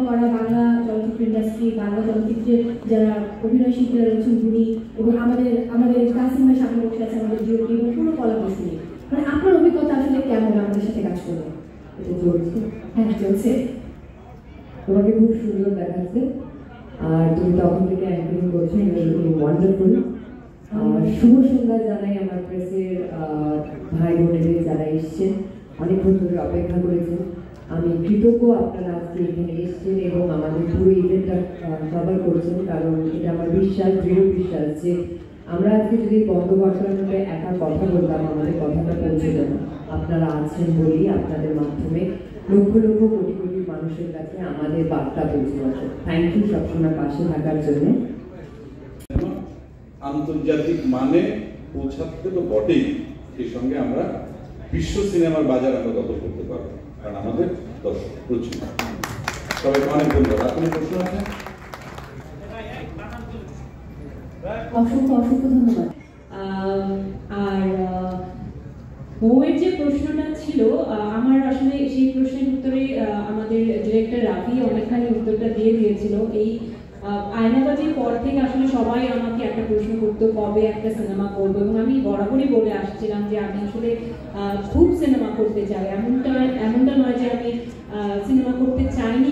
করা বাংলা চলচ্চিত্র ইন্ডাস্ট্রি, বাংলা চলচ্চিত্রের যারা অভিনয় শিল্পীরা রয়েছেন উনি, এবং আমাদের কাসিম ভাই সামনে বসে আছে আমাদের ডিওপি এবং পুরো কলাকুশলী, মানে আপনার অভিজ্ঞতা আসলে কেমন আমাদের সাথে কাজ করবে? এটা চলছে? হ্যাঁ চলছে। তোমাকে খুব সুন্দর দেখাচ্ছে, আর তুমি তখন থেকে অ্যাঙ্কারিং করছো, ওয়ান্ডারফুল। শুভ সন্ধ্যা জানাই আমার প্রেসের ভাই বোনেদের যারা এসছেন, অনেকক্ষণ ধরে অপেক্ষা করেছেন। আমি কৃতজ্ঞ আপনারা আজকে এখানে এসছেন এবং আমাদের পুরো ইভেন্টটা কভার করছেন, কারণ এটা আমার বিশ্বাস, দৃঢ় বিশ্বাস যে আমরা আজকে যদি বন্দ্যোপাধ্যায়ের মধ্যে একা কথা বলতাম আমাদের কথাটা পৌঁছে যেত। আপনারা আছেন বলেই আপনাদের মাধ্যমে লক্ষ লক্ষ কোটি কোটি মানুষের কাছে আমাদের বার্তা পৌঁছে যাচ্ছে। থ্যাংক ইউ সবসময় পাশে থাকার জন্য। আন্তর্জাতিক মানে পৌঁছাতে তো বটেই, সেই সঙ্গে আমরা বিশ্ব সিনেমার বাজার আমরা দখল করতে পারবো, কারণ আমাদের দর্শক প্রচুর। সবাই অনেক ধন্যবাদ। আপনার প্রশ্ন আছে? অসংখ্য অসংখ্য ধন্যবাদ। আর মৌয়ের যে প্রশ্নটা ছিল, আমার আসলে সেই প্রশ্নের উত্তরে আমাদের ডিরেক্টর রাফি অনেকখানি উত্তরটা দিয়ে দিয়েছিল। এই আয়নাবাজির পর থেকে আসলে সবাই আমাকে একটা প্রশ্ন করতো কবে একটা সিনেমা করবো, এবং আমি বরাবরই বলে আসছিলাম যে আমি আসলে খুব সিনেমা করতে চাই। এমনটা নয় যে আমি সিনেমা করতে চাইনি।